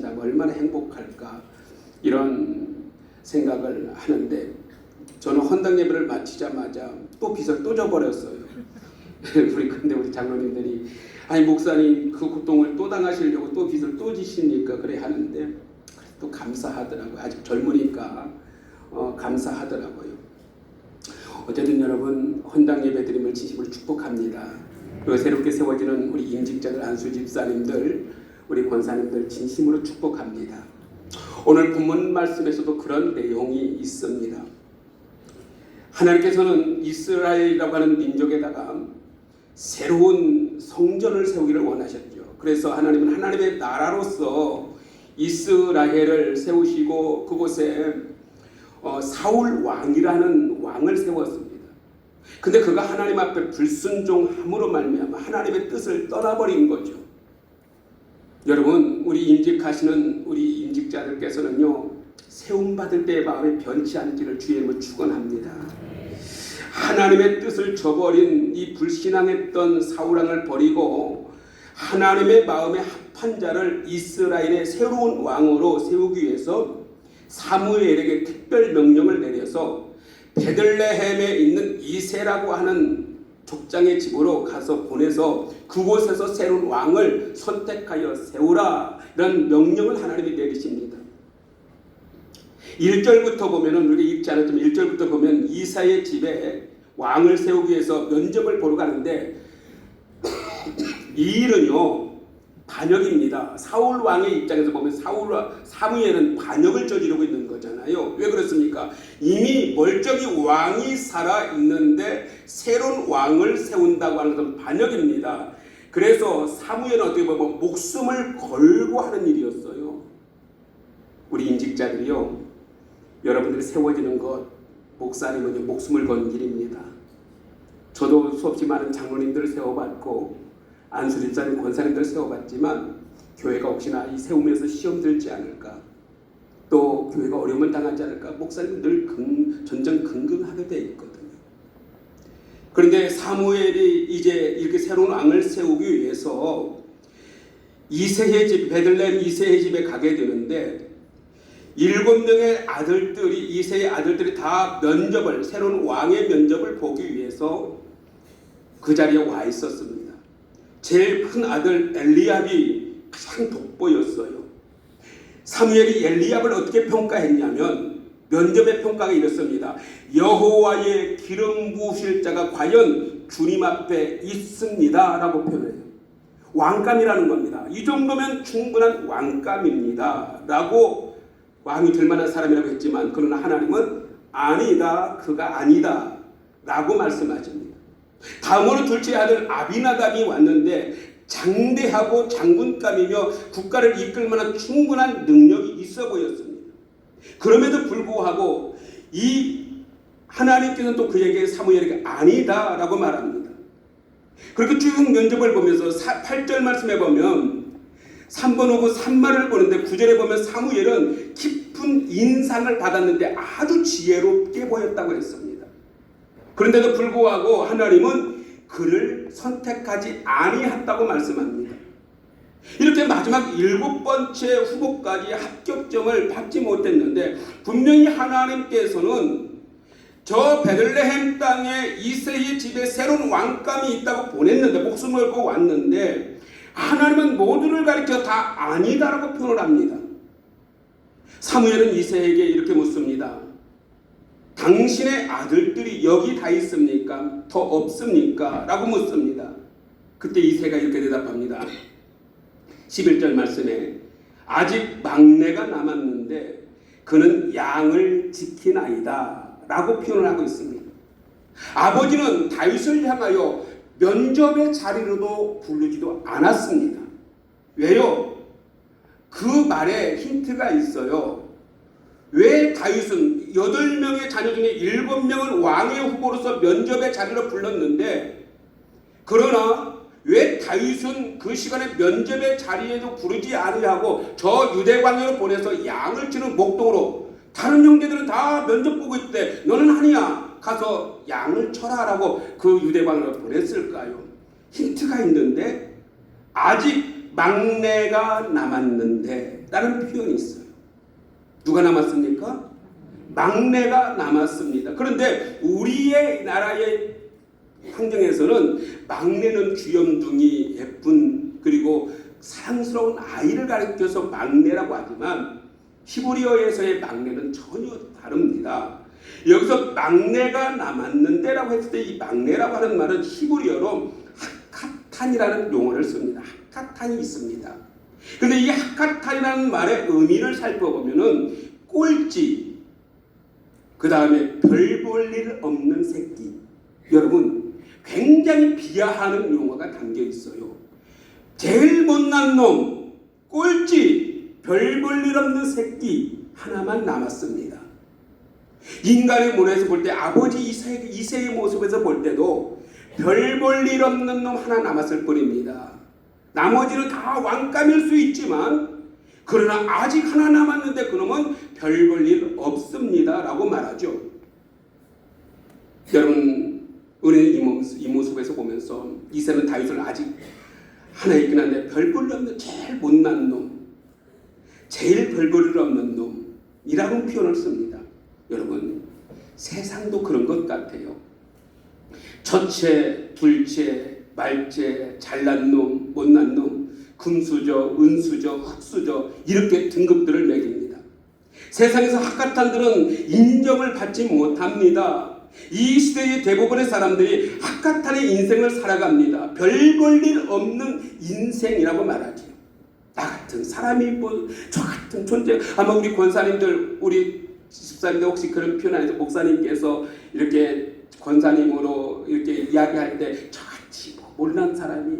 잔다면 얼마나 행복할까 이런 생각을 하는데 저는 헌당 예배를 마치자마자 또 빚을 또 져버렸어요. 근데 우리 장로님들이 아니 목사님 그 고통을 또 당하시려고 또 빚을 또 지십니까? 그래 하는데 또 감사하더라고요. 아직 젊으니까 감사하더라고요. 어쨌든 여러분 헌당 예배 드림을 진심으로 축복합니다. 그리고 새롭게 세워지는 우리 임직자들, 안수 집사님들, 우리 권사님들 진심으로 축복합니다. 오늘 본문 말씀에서도 그런 내용이 있습니다. 하나님께서는 이스라엘이라고 하는 민족에다가 새로운 성전을 세우기를 원하셨죠. 그래서 하나님은 하나님의 나라로서 이스라엘을 세우시고 그곳에 사울 왕이라는 왕을 세웠습니다. 근데 그가 하나님 앞에 불순종함으로 말미암아 하나님의 뜻을 떠나버린 거죠. 여러분, 우리 임직하시는 우리 임직자들께서는요, 세움받을 때의 마음이 변치 않기를 주의 이름으로 축원합니다. 하나님의 뜻을 저버린 이 불신앙했던 사울왕을 버리고 하나님의 마음에 합한 자를 이스라엘의 새로운 왕으로 세우기 위해서 사무엘에게 특별 명령을 내려서 베들레헴에 있는 이새라고 하는 족장의 집으로 가서 보내서 그곳에서 새로운 왕을 선택하여 세우라, 이런 명령을 하나님이 내리십니다. 1절부터 보면은 우리가 읽지 않았지만 1절부터 보면 이사의 집에 왕을 세우기 위해서 면접을 보러 가는데 이 일은요 반역입니다. 사울 왕의 입장에서 보면 사무엘은 반역을 저지르고 있는 거잖아요. 왜 그렇습니까? 이미 멀쩡히 왕이 살아 있는데 새로운 왕을 세운다고 하는 것은 반역입니다. 그래서 사무엘은 어떻게 보면 목숨을 걸고 하는 일이었어요. 우리 임직자들이요, 여러분들이 세워지는 것, 목사님은 목숨을 건 일입니다. 저도 수없이 많은 장로님들을 세워봤고 안수집사님, 권사님들 세워봤지만 교회가 혹시나 이 세우면서 시험 들지 않을까, 또 교회가 어려움을 당하지 않을까 목사님은 늘 전전긍긍하게 되어 있거든요. 그런데 사무엘이 이제 이렇게 새로운 왕을 세우기 위해서 이새의 집, 베들레헴 이새의 집에 가게 되는데 7명의 아들들이, 이새의 아들들이 다 면접을, 새로운 왕의 면접을 보기 위해서 그 자리에 와 있었습니다. 제일 큰 아들 엘리압이 가장 돋보였어요. 사무엘이 엘리압을 어떻게 평가했냐면 면접의 평가가 이렇습니다. 여호와의 기름 부으실 자가 과연 주님 앞에 있습니다 라고 표현해요. 왕감이라는 겁니다. 이 정도면 충분한 왕감입니다 라고 왕이 될 만한 사람이라고 했지만, 그러나 하나님은 아니다, 그가 아니다 라고 말씀하십니다. 다음으로 둘째 아들 아비나답이 왔는데 장대하고 장군감이며 국가를 이끌 만한 충분한 능력이 있어 보였습니다. 그럼에도 불구하고 이 하나님께서는 또 그에게, 사무엘에게 아니다 라고 말합니다. 그렇게 쭉 면접을 보면서 8절 말씀에 보면 3번 오고 3말을 보는데 9절에 보면 사무엘은 깊은 인상을 받았는데 아주 지혜롭게 보였다고 했습니다. 그런데도 불구하고 하나님은 그를 선택하지 아니했다고 말씀합니다. 이렇게 마지막 7번째 후보까지 합격점을 받지 못했는데 분명히 하나님께서는 저 베들레헴 땅에 이새의 집에 새로운 왕감이 있다고 보냈는데, 목숨을 걸고 왔는데 하나님은 모두를 가리켜 다 아니다라고 표현을 합니다. 사무엘은 이새에게 이렇게 묻습니다. 당신의 아들들이 여기 다 있습니까? 더 없습니까? 라고 묻습니다. 그때 이새가 이렇게 대답합니다. 11절 말씀에 아직 막내가 남았는데 그는 양을 지키나이다 라고 표현을 하고 있습니다. 아버지는 다윗을 향하여 면접의 자리로도 부르지도 않았습니다. 왜요? 그 말에 힌트가 있어요. 왜 다윗은 8명의 자녀 중에 7명은 왕의 후보로서 면접의 자리로 불렀는데, 그러나 왜 다윗은 그 시간에 면접의 자리에도 부르지 아니하고 저 유대 광야로 보내서 양을 치는 목동으로, 다른 형제들은 다 면접 보고 있대, 너는 아니야, 가서 양을 쳐라 라고 그 유대 광야로 보냈을까요? 힌트가 있는데 아직 막내가 남았는데 남았다는 표현이 있어요. 누가 남았습니까? 막내가 남았습니다. 그런데 우리의 나라의 환경에서는 막내는 귀염둥이 예쁜 그리고 사랑스러운 아이를 가리켜서 막내라고 하지만 히브리어에서의 막내는 전혀 다릅니다. 여기서 막내가 남았는데라고 했을 때 이 막내라고 하는 말은 히브리어로 하카탄이라는 용어를 씁니다. 하카탄이 있습니다. 그런데 이 하카탄이라는 말의 의미를 살펴보면은 꼴찌, 그 다음에 별 볼 일 없는 새끼. 여러분 굉장히 비하하는 용어가 담겨 있어요. 제일 못난 놈, 꼴찌, 별 볼 일 없는 새끼 하나만 남았습니다. 인간의 문화에서 볼 때 아버지 이세의 모습에서 볼 때도 별 볼 일 없는 놈 하나 남았을 뿐입니다. 나머지는 다 왕감일 수 있지만 그러나 아직 하나 남았는데 그놈은 별 볼 일 없습니다 라고 말하죠. 여러분 우리는 이 모습에서 보면서 이세는 다윗을 아직 하나 있긴 한데 별 볼 일 없는 제일 못난 놈, 제일 별 볼 일 없는 놈이라고 표현을 씁니다. 여러분 세상도 그런 것 같아요. 첫째, 둘째, 말째, 잘난 놈, 못난 놈, 금수저, 은수저, 흑수저 이렇게 등급들을 매깁니다. 세상에서 학가탄들은 인정을 받지 못합니다. 이 시대의 대부분의 사람들이 학가탄의 인생을 살아갑니다. 별 볼 일 없는 인생이라고 말하죠. 나 같은 사람이 뭐 저 같은 존재. 아마 우리 권사님들 우리 집사님들 혹시 그런 표현 아니죠? 목사님께서 이렇게 권사님으로 이렇게 이야기할 때 저같이 못난 사람이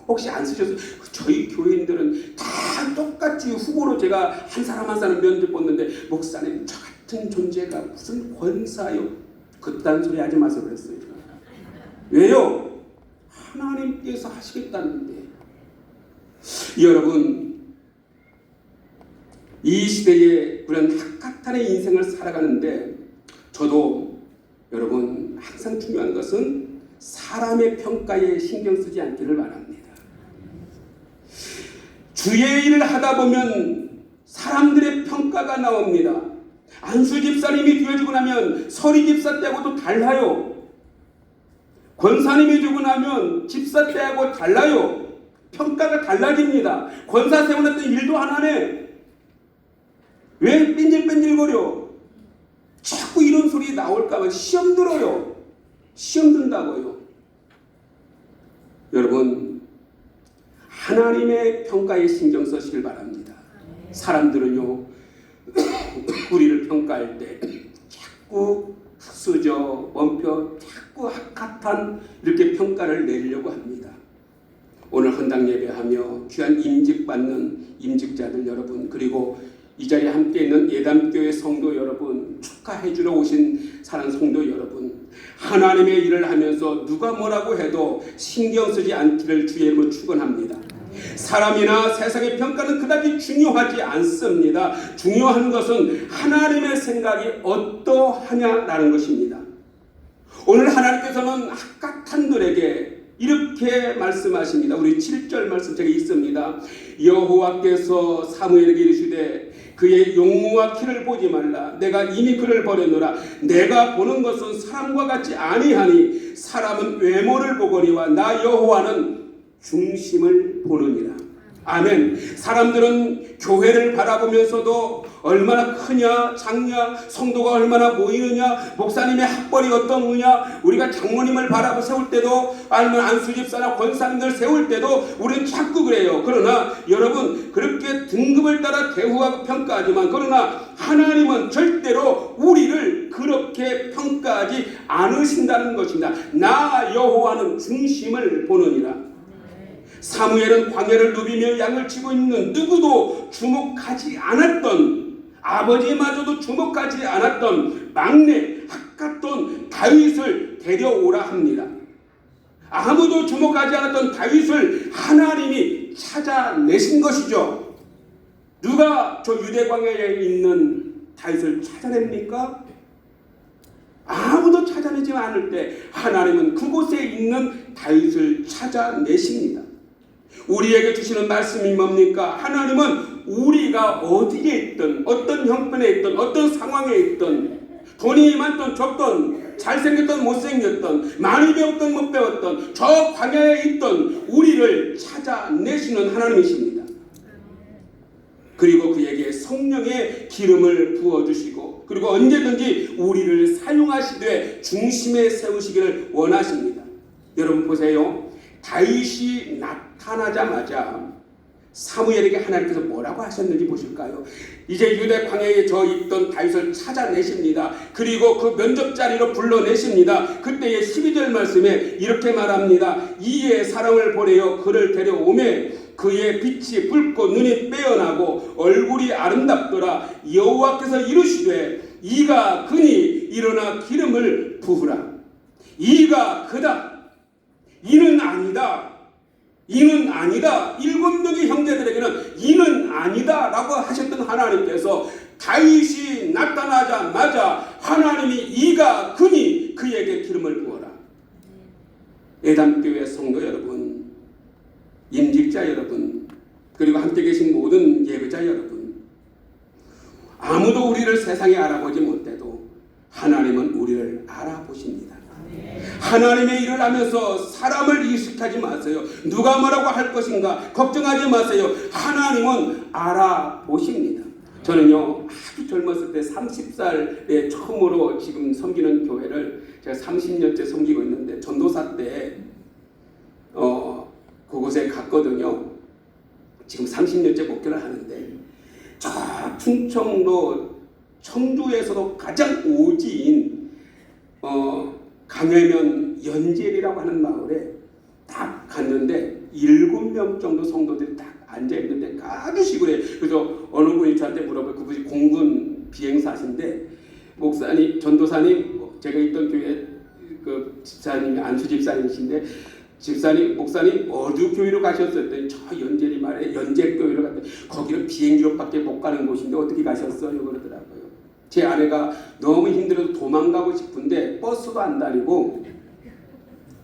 혹시 안 쓰셔서 저희 교인들은 다 똑같이 후보로 제가 한 사람 한 사람 면접 봤는데 목사님 저 같은 존재가 무슨 권사요? 그딴 소리 하지 마세요 그랬어요. 왜요? 하나님께서 하시겠다는데. 여러분 이 시대에 그런 학가탄의 인생을 살아가는데 저도 여러분 항상 중요한 것은 사람의 평가에 신경 쓰지 않기를 바랍니다. 주의 일을 하다 보면 사람들의 평가가 나옵니다. 안수 집사님이 되어지고 나면 서리 집사 때하고도 달라요. 권사님이 되고 나면 집사 때하고 달라요. 평가가 달라집니다. 권사 세워놨던 일도 하나네. 왜 뺀질뺀질거려? 자꾸 이런 소리 나올까봐 시험 들어요. 시험 든다고요. 여러분 하나님의 평가에 신경 쓰시길 바랍니다. 사람들은요 우리를 평가할 때 자꾸 흑수저, 원표, 자꾸 학가탄 이렇게 평가를 내리려고 합니다. 오늘 헌당 예배하며 귀한 임직받는 임직자들 여러분, 그리고 이 자리에 함께 있는 예담교회 성도 여러분, 축하해 주러 오신 사랑 성도 여러분, 하나님의 일을 하면서 누가 뭐라고 해도 신경 쓰지 않기를 주의 이름으로 축원합니다. 사람이나 세상의 평가는 그다지 중요하지 않습니다. 중요한 것은 하나님의 생각이 어떠하냐라는 것입니다. 오늘 하나님께서는 학가탄들에게 이렇게 말씀하십니다. 우리 7절 말씀 제가 있습니다. 여호와께서 사무엘에게 이르시되 그의 용모와 키를 보지 말라. 내가 이미 그를 버렸노라. 내가 보는 것은 사람과 같지 아니하니 사람은 외모를 보거니와 나 여호와는 중심을 보느니라. 아멘. 사람들은 교회를 바라보면서도 얼마나 크냐 작냐, 성도가 얼마나 모이느냐, 목사님의 학벌이 어떠느냐, 우리가 장모님을 바라보 세울 때도 아니면 안수집사나 권사님들 세울 때도 우리는 자꾸 그래요. 그러나 여러분 그렇게 등급을 따라 대우하고 평가하지만 그러나 하나님은 절대로 우리를 그렇게 평가하지 않으신다는 것입니다. 나 여호와는 중심을 보느니라. 사무엘은 광야를 누비며 양을 치고 있는 누구도 주목하지 않았던, 아버지마저도 주목하지 않았던 막내 학갓돈 다윗을 데려오라 합니다. 아무도 주목하지 않았던 다윗을 하나님이 찾아내신 것이죠. 누가 저 유대 광야에 있는 다윗을 찾아냅니까? 아무도 찾아내지 않을 때 하나님은 그곳에 있는 다윗을 찾아내십니다. 우리에게 주시는 말씀이 뭡니까? 하나님은 우리가 어디에 있든 어떤 형편에 있든 어떤 상황에 있든 돈이 많든 적든 잘생겼든 못생겼든 많이 배웠든 못 배웠든 저 광야에 있든 우리를 찾아내시는 하나님이십니다. 그리고 그에게 성령의 기름을 부어주시고 그리고 언제든지 우리를 사용하시되 중심에 세우시기를 원하십니다. 여러분 보세요. 다윗이 나타나자마자 사무엘에게 하나님께서 뭐라고 하셨는지 보실까요? 이제 유대 광야에 저 있던 다윗을 찾아내십니다. 그리고 그 면접 자리로 불러내십니다. 그때의 12절 말씀에 이렇게 말합니다. 이에 사람을 보내어 그를 데려오매 그의 빛이 붉고 눈이 빼어나고 얼굴이 아름답더라. 여호와께서 이르시되 이가 그니 일어나 기름을 부으라. 이가 그다. 이는 아니다. 이는 아니다. 7명의 형제들에게는 이는 아니다 라고 하셨던 하나님께서 다윗이 나타나자마자 하나님이 이가 그니 그에게 기름을 부어라. 예담교회 성도 여러분, 임직자 여러분, 그리고 함께 계신 모든 예배자 여러분, 아무도 우리를 세상에 알아보지 못해도 하나님은 우리를 알아보십니다. 하나님의 일을 하면서 사람을 의식하지 마세요. 누가 뭐라고 할 것인가 걱정하지 마세요. 하나님은 알아보십니다. 저는요 아주 젊었을 때 30살에 처음으로 지금 섬기는 교회를 제가 30년째 섬기고 있는데 전도사 때 그곳에 갔거든요. 지금 30년째 목회를 하는데 저 충청도 청주에서도 가장 오지인 강회면 연제리라고 하는 마을에 딱 갔는데 7명 정도 성도들이 딱 앉아있는데 아주 시골에. 그래서 어느 분이 저한테 물어봐요. 그분이 공군 비행사신데 목사님, 전도사님, 제가 있던 교회 그 집사님이 안수 집사님이신데 집사님, 목사님 어느 교회로 가셨어요? 했더니 저 연제리 말에 연제교회로 갔더니 거기는 비행기로밖에 못 가는 곳인데 어떻게 가셨어요? 그러더라고요. 제 아내가 너무 힘들어서 도망가고 싶은데 버스도 안 다니고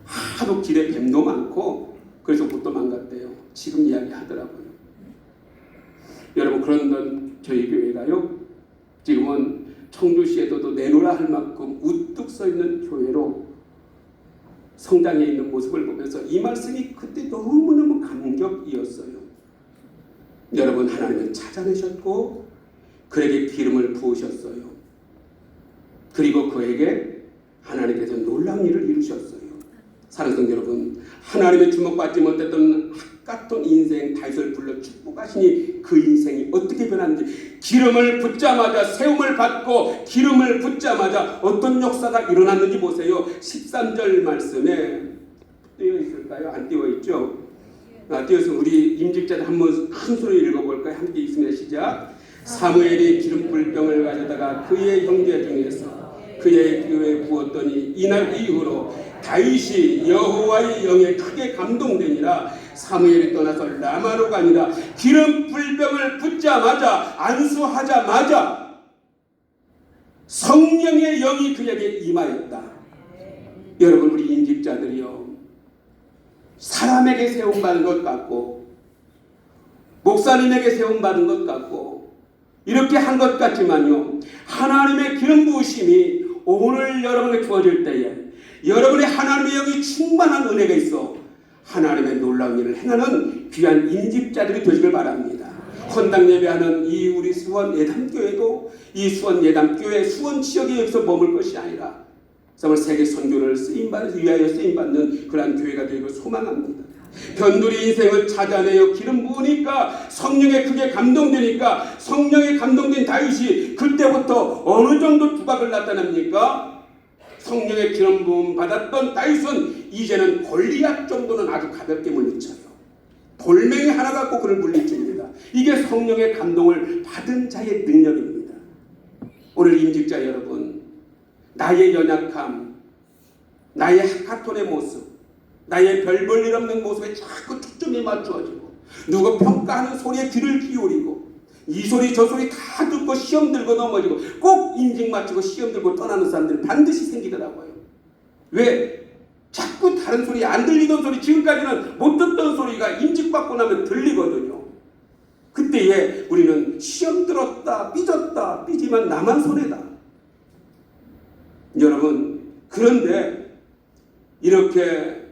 하도 길에 뱀도 많고 그래서 못 도망갔대요. 지금 이야기하더라고요. 여러분 그런 저희 교회가요 지금은 청주시에도 내놓으라 할 만큼 우뚝 서 있는 교회로 성장해 있는 모습을 보면서 이 말씀이 그때 너무너무 감격이었어요. 여러분 하나님은 찾아내셨고 그에게 기름을 부으셨어요. 그리고 그에게 하나님께서 놀라운 일을 이루셨어요. 사랑하는 성도 여러분, 하나님의 주목받지 못했던 핫같은 인생 다윗을 불러 축복하시니 그 인생이 어떻게 변하는지, 기름을 붓자마자 세움을 받고 기름을 붓자마자 어떤 역사가 일어났는지 보세요. 13절 말씀에 띄어 있을까요? 안 띄어 있죠? 띄어서 우리 임직자들 한번 큰 소리 읽어볼까요? 함께 있습니다. 시작. 사무엘이 기름 불병을 가져다가 그의 형제 중에서 그의 귀에 부었더니 이날 이후로 다윗이 여호와의 영에 크게 감동되니라. 사무엘이 떠나서 라마로 가니라. 기름 불병을 붓자마자 안수하자마자 성령의 영이 그에게 임하였다. 여러분 우리 임직자들이요 사람에게 세움받은 것 같고 목사님에게 세움받은 것 같고 이렇게 한 것 같지만요 하나님의 기름 부으심이 오늘 여러분에게 주어질 때에 여러분의 하나님의 영이 충만한 은혜가 있어 하나님의 놀라운 일을 행하는 귀한 임직자들이 되시길 바랍니다. 헌당 예배하는 이 우리 수원 예담교회도 이 수원 예담교회 수원 지역에 여기서 머물 것이 아니라 정말 세계 선교를 위하여 쓰임받는 그러한 교회가 되기를 소망합니다. 변두리 인생을 찾아내어 기름 부으니까 성령에 크게 감동되니까 성령에 감동된 다윗이 그때부터 어느 정도 두각을 나타냅니까? 성령의 기름 부음 받았던 다윗은 이제는 골리앗 정도는 아주 가볍게 물리쳐요. 돌멩이 하나 갖고 그를 물리칩니다. 이게 성령의 감동을 받은 자의 능력입니다. 오늘 임직자 여러분, 나의 연약함, 나의 하카톤의 모습, 나의 별 볼 일 없는 모습에 자꾸 초점이 맞추어지고 누구 평가하는 소리에 귀를 기울이고 이 소리 저 소리 다 듣고 시험 들고 넘어지고 꼭 인증 맞추고 시험 들고 떠나는 사람들이 반드시 생기더라고요. 왜? 자꾸 다른 소리, 안 들리던 소리, 지금까지는 못 듣던 소리가 인증받고 나면 들리거든요. 그때에 우리는 시험 들었다, 삐졌다, 삐지만 나만 손해다. 여러분, 그런데 이렇게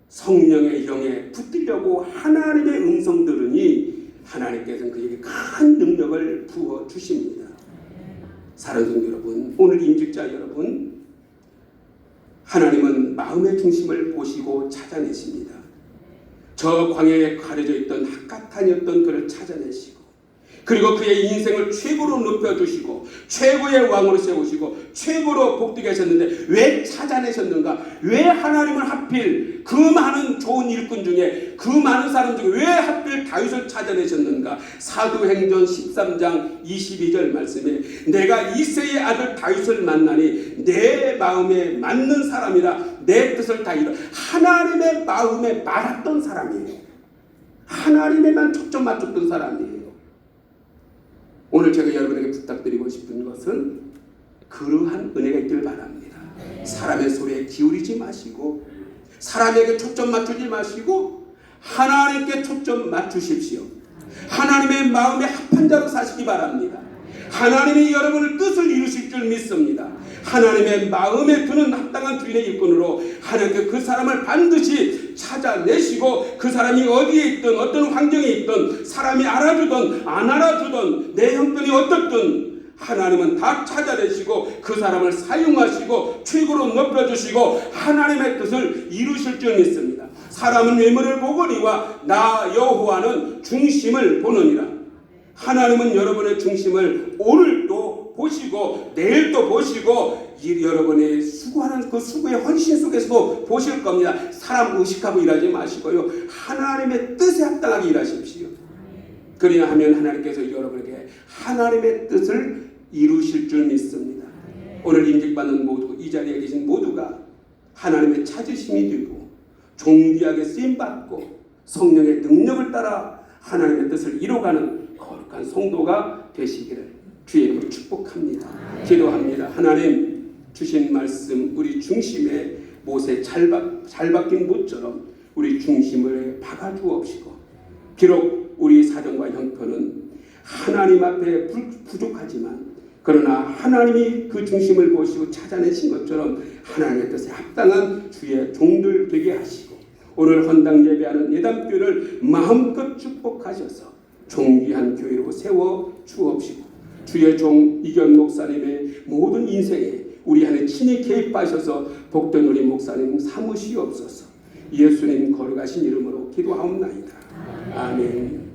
성령의 영에 붙들려고 하나님의 음성 들으니 하나님께서는 그에게 큰 능력을 부어 주십니다. 사랑하는 성도 여러분, 오늘 임직자 여러분, 하나님은 마음의 중심을 보시고 찾아내십니다. 저 광야에 가려져 있던 핫가탄이었던 그를 찾아내시고, 그리고 그의 인생을 최고로 높여주시고 최고의 왕으로 세우시고 최고로 복되게 하셨는데 왜 찾아내셨는가? 왜 하나님은 하필 그 많은 좋은 일꾼 중에, 그 많은 사람 중에 왜 하필 다윗을 찾아내셨는가? 사도행전 13장 22절 말씀에 내가 이새의 아들 다윗을 만나니 내 마음에 맞는 사람이라 내 뜻을 다 이루어. 하나님의 마음에 맞았던 사람이에요. 하나님에만 초점 맞췄던 사람이에요. 오늘 제가 여러분에게 부탁드리고 싶은 것은 그러한 은혜가 있길 바랍니다. 사람의 소리에 기울이지 마시고, 사람에게 초점 맞추지 마시고 하나님께 초점 맞추십시오. 하나님의 마음에 합한 자로 사시기 바랍니다. 하나님이 여러분의 뜻을 이루실 줄 믿습니다. 하나님의 마음에 드는 합당한 주인의 일꾼으로 하나님께 그 사람을 반드시 찾아내시고, 그 사람이 어디에 있든 어떤 환경에 있든 사람이 알아주든 안 알아주든 내 형편이 어떻든 하나님은 다 찾아내시고 그 사람을 사용하시고 최고로 높여주시고 하나님의 뜻을 이루실 줄 믿습니다. 사람은 외모를 보거니와 나 여호와는 중심을 보느니라. 하나님은 여러분의 중심을 오늘도 보시고 내일도 보시고 여러분의 수고하는 그 수고의 헌신 속에서도 보실 겁니다. 사람 의식하고 일하지 마시고요, 하나님의 뜻에 합당하게 일하십시오. 그래야 하면 하나님께서 여러분에게 하나님의 뜻을 이루실 줄 믿습니다. 오늘 임직받는 모두, 이 자리에 계신 모두가 하나님의 찾으심이 되고 존귀하게 쓰임받고 성령의 능력을 따라 하나님의 뜻을 이루어가는 거룩한 성도가 되시기를 주의 이름으로 축복합니다. 기도합니다. 하나님, 주신 말씀 우리 중심에 못에 잘 박힌 못처럼 우리 중심을 박아주옵시고, 비록 우리 사정과 형편은 하나님 앞에 부족하지만 그러나 하나님이 그 중심을 보시고 찾아내신 것처럼 하나님의 뜻에 합당한 주의 종들 되게 하시고, 오늘 헌당 예배하는 예담교회를 마음껏 축복하셔서 존귀한 교회로 세워 주옵시고, 주의 종 이견 목사님의 모든 인생에 우리 안에 친히 개입하셔서 복된 우리 목사님 삼으시옵소서. 예수님 거룩하신 이름으로 기도하옵나이다. 아멘.